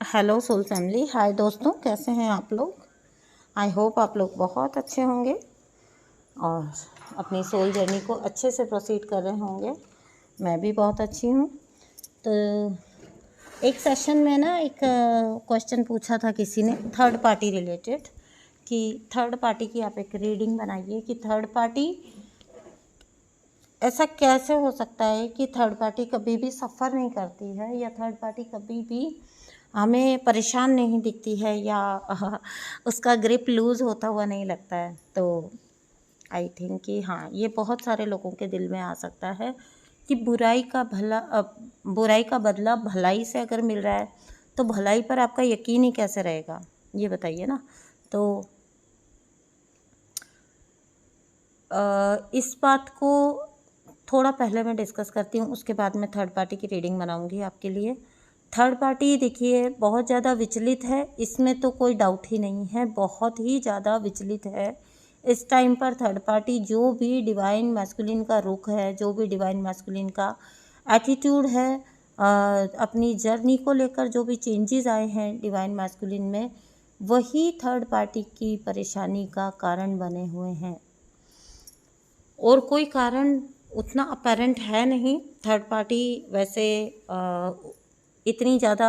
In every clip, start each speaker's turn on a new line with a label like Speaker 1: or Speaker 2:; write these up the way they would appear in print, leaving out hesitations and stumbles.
Speaker 1: Hello soul family, हाय दोस्तों, कैसे हैं आप लोग। आई होप आप लोग बहुत अच्छे होंगे और अपनी सोल जर्नी को अच्छे से प्रोसीड कर रहे होंगे। मैं भी बहुत अच्छी हूँ। तो एक सेशन में ना एक क्वेश्चन पूछा था किसी ने थर्ड पार्टी रिलेटेड, कि थर्ड पार्टी की आप एक रीडिंग बनाइए कि थर्ड पार्टी ऐसा कैसे हो सकता है कि थर्ड पार्टी कभी भी सफ़र नहीं करती है या थर्ड पार्टी कभी भी हमें परेशान नहीं दिखती है या उसका ग्रिप लूज़ होता हुआ नहीं लगता है। तो आई थिंक कि हाँ, ये बहुत सारे लोगों के दिल में आ सकता है कि बुराई का बदला भलाई से अगर मिल रहा है तो भलाई पर आपका यकीन ही कैसे रहेगा, ये बताइए ना। तो इस बात को थोड़ा पहले मैं डिस्कस करती हूँ, उसके बाद मैं थर्ड पार्टी की रीडिंग बनाऊँगी आपके लिए। थर्ड पार्टी देखिए बहुत ज़्यादा विचलित है, इसमें तो कोई डाउट ही नहीं है, बहुत ही ज़्यादा विचलित है इस टाइम पर थर्ड पार्टी। जो भी डिवाइन मैस्कुलिन का रुख है, जो भी डिवाइन मैस्कुलिन का एटीट्यूड है, अपनी जर्नी को लेकर जो भी चेंजेस आए हैं डिवाइन मैस्कुलिन में, वही थर्ड पार्टी की परेशानी का कारण बने हुए हैं और कोई कारण उतना अपेरेंट है नहीं। थर्ड पार्टी वैसे इतनी ज़्यादा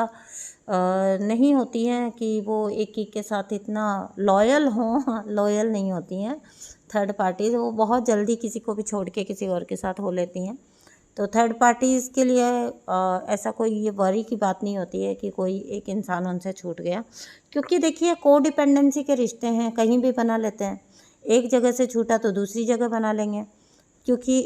Speaker 1: नहीं होती हैं कि वो एक के साथ इतना लॉयल हों लॉयल नहीं होती हैं थर्ड पार्टीज़, वो बहुत जल्दी किसी को भी छोड़ के किसी और के साथ हो लेती हैं। तो थर्ड पार्टीज़ के लिए ऐसा कोई ये वरी की बात नहीं होती है कि कोई एक इंसान उनसे छूट गया, क्योंकि देखिए को डिपेंडेंसी के रिश्ते हैं, कहीं भी बना लेते हैं। एक जगह से छूटा तो दूसरी जगह बना लेंगे, क्योंकि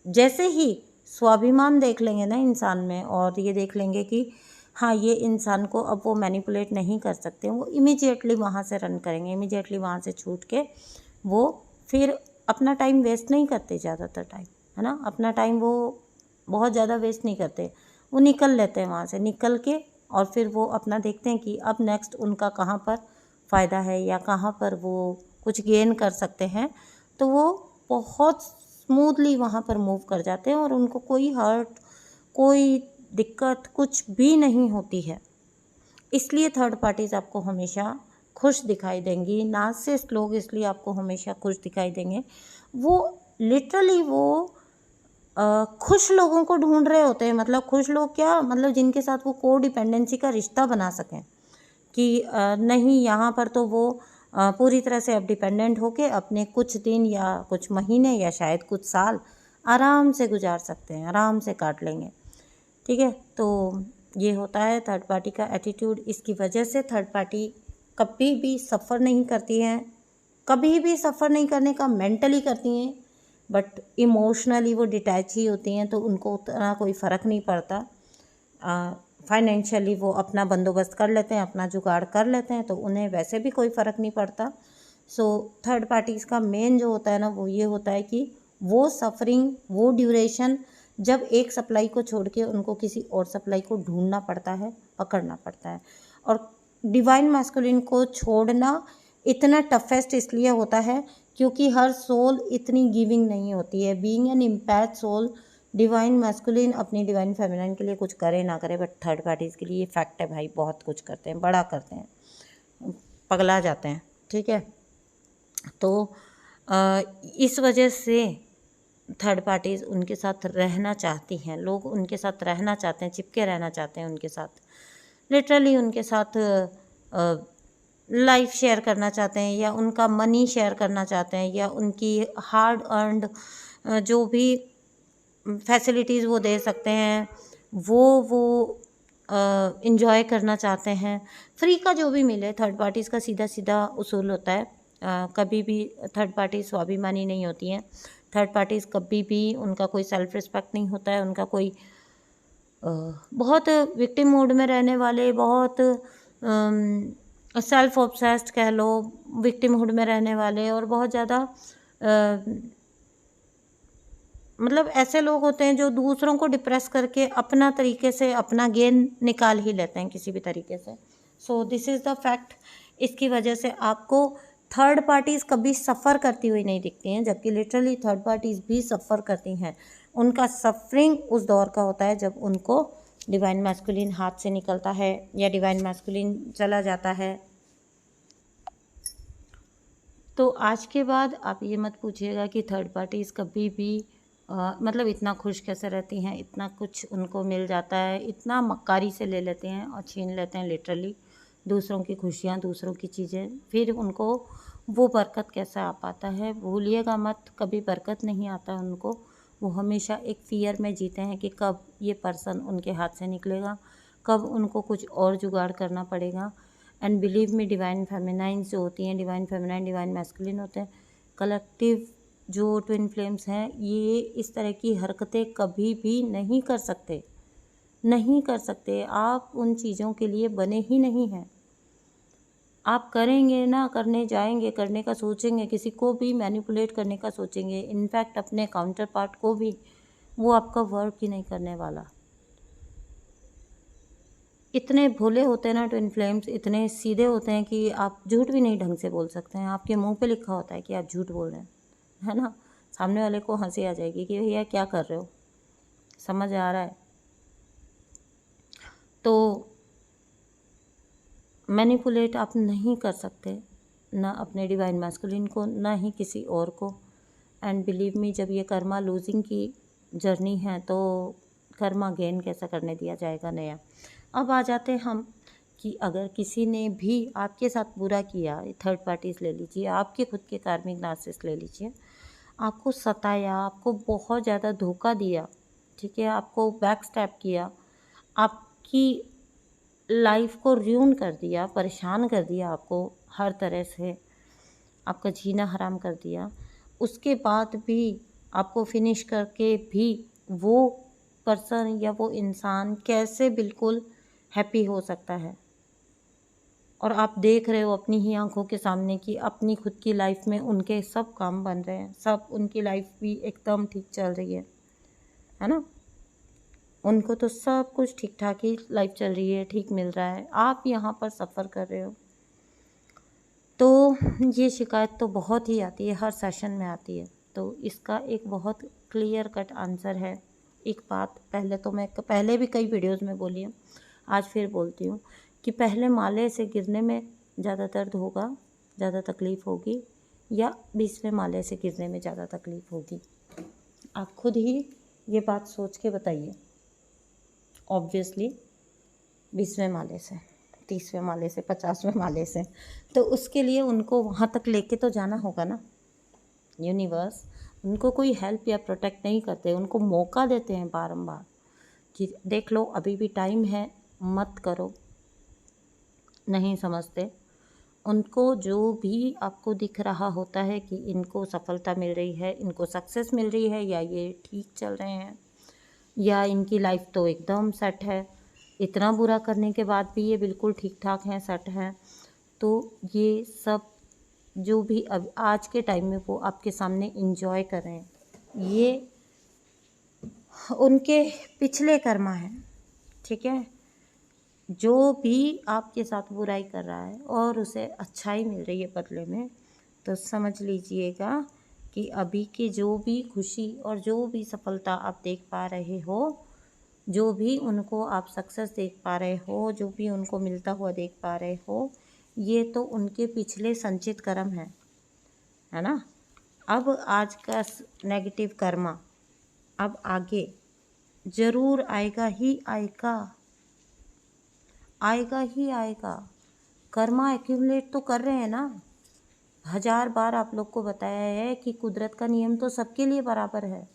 Speaker 1: जैसे ही स्वाभिमान देख लेंगे ना इंसान में और ये देख लेंगे कि हाँ, ये इंसान को अब वो मैनिपुलेट नहीं कर सकते, वो इमीडिएटली वहाँ से रन करेंगे, इमीडिएटली वहाँ से छूट के वो फिर अपना टाइम वेस्ट नहीं करते, ज़्यादातर टाइम है ना, अपना टाइम वो बहुत ज़्यादा वेस्ट नहीं करते, वो निकल लेते हैं वहाँ से, निकल के और फिर वो अपना देखते हैं कि अब नेक्स्ट उनका कहाँ पर फ़ायदा है या कहाँ पर वो कुछ गेन कर सकते हैं। तो वो बहुत स्मूथली वहाँ पर मूव कर जाते हैं और उनको कोई हर्ट, कोई दिक्कत कुछ भी नहीं होती है। इसलिए थर्ड पार्टीज़ आपको हमेशा खुश दिखाई देंगी, नार्सिसिस्ट लोग इसलिए आपको हमेशा खुश दिखाई देंगे। वो लिटरली वो खुश लोगों को ढूंढ रहे होते हैं, मतलब खुश लोग क्या, मतलब जिनके साथ वो को डिपेंडेंसी का रिश्ता बना सकें कि नहीं यहाँ पर तो वो पूरी तरह से अब डिपेंडेंट होके अपने कुछ दिन या कुछ महीने या शायद कुछ साल आराम से गुजार सकते हैं, आराम से काट लेंगे। ठीक है, तो ये होता है थर्ड पार्टी का एटीट्यूड। इसकी वजह से थर्ड पार्टी कभी भी सफ़र नहीं करती हैं, कभी भी सफ़र नहीं करने का मेंटली करती हैं, बट इमोशनली वो डिटैच ही होती हैं, तो उनको उतना कोई फ़र्क नहीं पड़ता। फाइनेंशियली वो अपना बंदोबस्त कर लेते हैं, अपना जुगाड़ कर लेते हैं, तो उन्हें वैसे भी कोई फ़र्क नहीं पड़ता। सो थर्ड पार्टीज़ का मेन जो होता है ना, वो ये होता है कि वो सफरिंग, वो ड्यूरेशन जब एक सप्लाई को छोड़ के उनको किसी और सप्लाई को ढूंढना पड़ता है, पकड़ना पड़ता है। और डिवाइन मैस्कुलिन को छोड़ना इतना टफेस्ट इसलिए होता है क्योंकि हर सोल इतनी गिविंग नहीं होती है। Being an empath soul, divine masculine अपनी डिवाइन फेमिनाइन के लिए कुछ करे ना करे, बट थर्ड पार्टीज़ के लिए ये फैक्ट है भाई, बहुत कुछ करते हैं, बड़ा करते हैं, पगला जाते हैं। ठीक है, तो इस वजह से थर्ड पार्टीज़ उनके साथ रहना चाहती हैं, लोग उनके साथ रहना चाहते हैं, चिपके रहना चाहते हैं उनके साथ, लिटरली उनके साथ लाइफ शेयर करना चाहते हैं या उनका मनी शेयर करना चाहते हैं या उनकी हार्ड अर्नड जो भी फैसिलिटीज़ वो दे सकते हैं वो इन्जॉय करना चाहते हैं। फ्री का जो भी मिले, थर्ड पार्टीज़ का सीधा सीधा उसूल होता है। कभी भी थर्ड पार्टी स्वाभिमानी नहीं होती हैं। थर्ड पार्टीज़ कभी भी उनका कोई सेल्फ रिस्पेक्ट नहीं होता है, उनका कोई बहुत विक्टिम मोड में रहने वाले, बहुत सेल्फ ऑब्सेस्ड कह लो, विक्टिमहुड में रहने वाले और बहुत ज़्यादा मतलब ऐसे लोग होते हैं जो दूसरों को डिप्रेस करके अपना तरीके से अपना गेन निकाल ही लेते हैं किसी भी तरीके से। So this is the fact. इसकी वजह से आपको थर्ड पार्टीज़ कभी सफ़र करती हुई नहीं दिखती हैं, जबकि लिटरली थर्ड पार्टीज़ भी सफ़र करती हैं। उनका सफरिंग उस दौर का होता है जब उनको डिवाइन मैस्कुलिन हाथ से निकलता है या डिवाइन मैस्कुलिन चला जाता है। तो आज के बाद आप ये मत पूछिएगा कि थर्ड पार्टीज़ कभी भी मतलब इतना खुश कैसे रहती हैं, इतना कुछ उनको मिल जाता है, इतना मक्कारी से ले लेते हैं और छीन लेते हैं लिटरली दूसरों की खुशियाँ, दूसरों की चीज़ें, फिर उनको वो बरकत कैसे आ पाता है। भूलिएगा मत, कभी बरकत नहीं आता उनको। वो हमेशा एक फ़ियर में जीते हैं कि कब ये पर्सन उनके हाथ से निकलेगा, कब उनको कुछ और जुगाड़ करना पड़ेगा। एंड बिलीव मी, डिवाइन फेमिनाइंस जो होती हैं, डिवाइन फेमिनाइन, डिवाइन मैस्कुलिन होते हैं, कलेक्टिव जो ट्विन फ्लेम्स हैं, ये इस तरह की हरकतें कभी भी नहीं कर सकते, नहीं कर सकते। आप उन चीज़ों के लिए बने ही नहीं हैं। आप करेंगे ना, करने जाएंगे, करने का सोचेंगे, किसी को भी मैनिपुलेट करने का सोचेंगे, इनफैक्ट अपने काउंटर पार्ट को भी, वो आपका वर्क ही नहीं करने वाला। इतने भोले होते हैं ना ट्विन फ्लेम्स, इतने सीधे होते हैं कि आप झूठ भी नहीं ढंग से बोल सकते हैं। आपके मुंह पे लिखा होता है कि आप झूठ बोल रहे हैं, है ना। सामने वाले को हंसी आ जाएगी कि भैया क्या कर रहे हो, समझ आ रहा है। तो मैनिपुलेट आप नहीं कर सकते, ना अपने डिवाइन मैस्कुलिन को, ना ही किसी और को। एंड बिलीव मी, जब ये कर्मा लूजिंग की जर्नी है तो कर्मा गेन कैसा करने दिया जाएगा नया। अब आ जाते हैं हम कि अगर किसी ने भी आपके साथ बुरा किया, थर्ड पार्टीज ले लीजिए, आपके खुद के कार्मिक नार्सिसिस्ट ले लीजिए, आपको सताया, आपको बहुत ज़्यादा धोखा दिया, ठीक है, आपको बैक स्टैप किया, आपकी लाइफ को र्यून कर दिया, परेशान कर दिया, आपको हर तरह से आपका जीना हराम कर दिया, उसके बाद भी आपको फिनिश करके भी वो पर्सन या वो इंसान कैसे बिल्कुल हैप्पी हो सकता है। और आप देख रहे हो अपनी ही आंखों के सामने कि अपनी खुद की लाइफ में उनके सब काम बन रहे हैं, सब, उनकी लाइफ भी एकदम ठीक चल रही है ना। उनको तो सब कुछ ठीक ठाक ही लाइफ चल रही है, ठीक मिल रहा है, आप यहाँ पर सफ़र कर रहे हो। तो ये शिकायत तो बहुत ही आती है, हर सेशन में आती है। तो इसका एक बहुत क्लियर कट आंसर है। एक बात पहले तो मैं पहले भी कई वीडियोस में बोली हूँ, आज फिर बोलती हूँ कि पहले माले से गिरने में ज़्यादा दर्द होगा, ज़्यादा तकलीफ़ होगी, या 20वें माले से गिरने में ज़्यादा तकलीफ़ होगी। आप खुद ही ये बात सोच के बताइए। ऑब्वियसली 20वें माले से, 30वें माले से, 50वें माले से, तो उसके लिए उनको वहाँ तक लेके तो जाना होगा ना। यूनिवर्स उनको कोई हेल्प या प्रोटेक्ट नहीं करते, उनको मौका देते हैं बारंबार कि देख लो अभी भी टाइम है, मत करो। नहीं समझते। उनको जो भी आपको दिख रहा होता है कि इनको सफलता मिल रही है, इनको सक्सेस मिल रही है, या ये ठीक चल रहे हैं, या इनकी लाइफ तो एकदम सेट है, इतना बुरा करने के बाद भी ये बिल्कुल ठीक ठाक हैं, सेट हैं, तो ये सब जो भी अब आज के टाइम में वो आपके सामने इंजॉय कर रहे हैं, ये उनके पिछले कर्मा हैं, ठीक है। जो भी आपके साथ बुराई कर रहा है और उसे अच्छाई मिल रही है बदले में, तो समझ लीजिएगा कि अभी की जो भी खुशी और जो भी सफलता आप देख पा रहे हो, जो भी उनको आप सक्सेस देख पा रहे हो, जो भी उनको मिलता हुआ देख पा रहे हो, ये तो उनके पिछले संचित कर्म है ना। अब आज का नेगेटिव कर्मा अब आगे ज़रूर आएगा ही आएगा, आएगा ही आएगा। कर्मा एक्यूमुलेट तो कर रहे हैं ना। 1000 बार आप लोग को बताया है कि कुदरत का नियम तो सबके लिए बराबर है।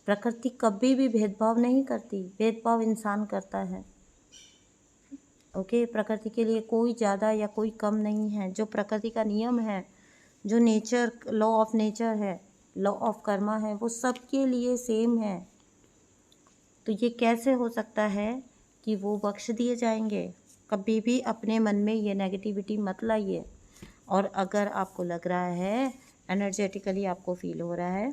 Speaker 1: प्रकृति कभी भी भेदभाव नहीं करती, भेदभाव इंसान करता है। ओके, प्रकृति के लिए कोई ज़्यादा या कोई कम नहीं है। जो प्रकृति का नियम है, जो नेचर, लॉ ऑफ नेचर है, लॉ ऑफ कर्मा है, वो सबके लिए सेम है। तो ये कैसे हो सकता है कि वो बख्श दिए जाएंगे? कभी भी अपने मन में ये नेगेटिविटी मत लाइए। और अगर आपको लग रहा है, एनर्जेटिकली आपको फील हो रहा है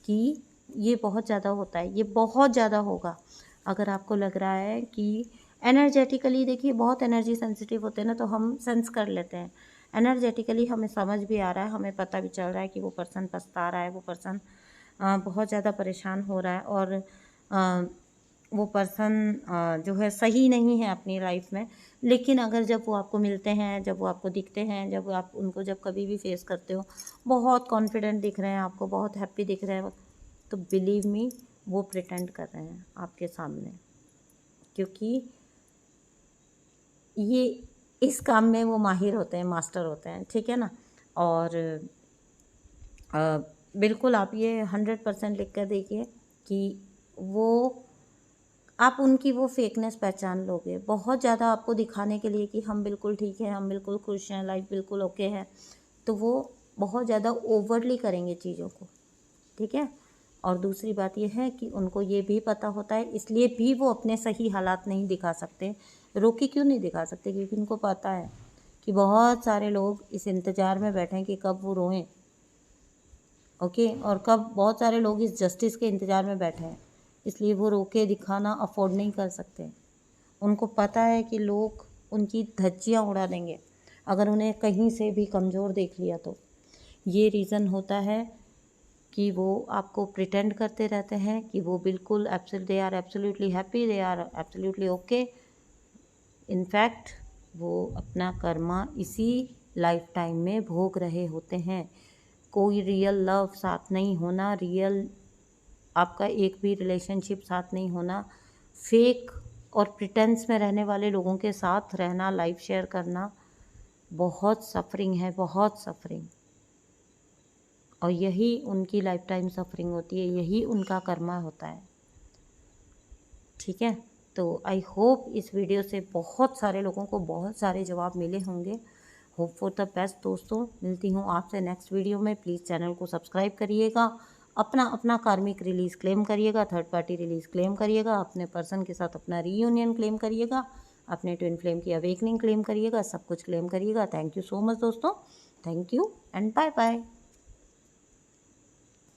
Speaker 1: कि ये बहुत ज़्यादा होता है, ये बहुत ज़्यादा होगा। अगर आपको लग रहा है कि एनर्जेटिकली, देखिए बहुत एनर्जी सेंसिटिव होते हैं ना, तो हम सेंस कर लेते हैं। एनर्जेटिकली हमें समझ भी आ रहा है, हमें पता भी चल रहा है कि वो पर्सन पछता रहा है, वो पर्सन बहुत ज़्यादा परेशान हो रहा है, और वो पर्सन जो है सही नहीं है अपनी लाइफ में, लेकिन अगर जब वो आपको मिलते हैं, जब वो आपको दिखते हैं, जब आप उनको जब कभी भी फेस करते हो, बहुत कॉन्फिडेंट दिख रहे हैं आपको, बहुत हैप्पी दिख रहे हैं, तो बिलीव मी वो प्रिटेंड कर रहे हैं आपके सामने, क्योंकि ये इस काम में वो माहिर होते हैं, मास्टर होते हैं, ठीक है ना। और बिल्कुल आप ये 100% लिख कर देखिए कि वो आप उनकी वो फेकनेस पहचान लोगे। बहुत ज़्यादा आपको दिखाने के लिए कि हम बिल्कुल ठीक हैं, हम बिल्कुल खुश हैं, लाइफ बिल्कुल ओके है, तो वो बहुत ज़्यादा ओवरली करेंगे चीज़ों को, ठीक है। और दूसरी बात यह है कि उनको ये भी पता होता है, इसलिए भी वो अपने सही हालात नहीं दिखा सकते। रोके क्यों नहीं दिखा सकते? क्योंकि उनको पता है कि बहुत सारे लोग इस इंतज़ार में बैठे हैं कि कब वो रोएं, ओके। और कब बहुत सारे लोग इस जस्टिस के इंतज़ार में बैठे हैं, इसलिए वो रोके दिखाना अफोर्ड नहीं कर सकते। उनको पता है कि लोग उनकी धज्जियाँ उड़ा देंगे अगर उन्हें कहीं से भी कमज़ोर देख लिया तो। ये रीज़न होता है कि वो आपको प्रिटेंड करते रहते हैं कि वो बिल्कुल they are absolutely happy, they are absolutely okay. In fact वो अपना कर्मा इसी लाइफ टाइम में भोग रहे होते हैं। कोई रियल लव साथ नहीं होना, रियल आपका एक भी रिलेशनशिप साथ नहीं होना, फेक और प्रिटेंस में रहने वाले लोगों के साथ रहना, लाइफ शेयर करना, बहुत सफरिंग है, बहुत सफरिंग। और यही उनकी लाइफ टाइम सफरिंग होती है, यही उनका कर्मा होता है, ठीक है। तो आई होप इस वीडियो से बहुत सारे लोगों को बहुत सारे जवाब मिले होंगे। होप फॉर द बेस्ट दोस्तों। मिलती हूँ आपसे नेक्स्ट वीडियो में। प्लीज़ चैनल को सब्सक्राइब करिएगा, अपना अपना कार्मिक रिलीज़ क्लेम करिएगा, थर्ड पार्टी रिलीज़ क्लेम करिएगा, अपने पर्सन के साथ अपना रीयूनियन क्लेम करिएगा, अपने ट्विन फ्लेम की अवेकनिंग क्लेम करिएगा, सब कुछ क्लेम करिएगा। थैंक यू सो मच दोस्तों, thank you and bye bye.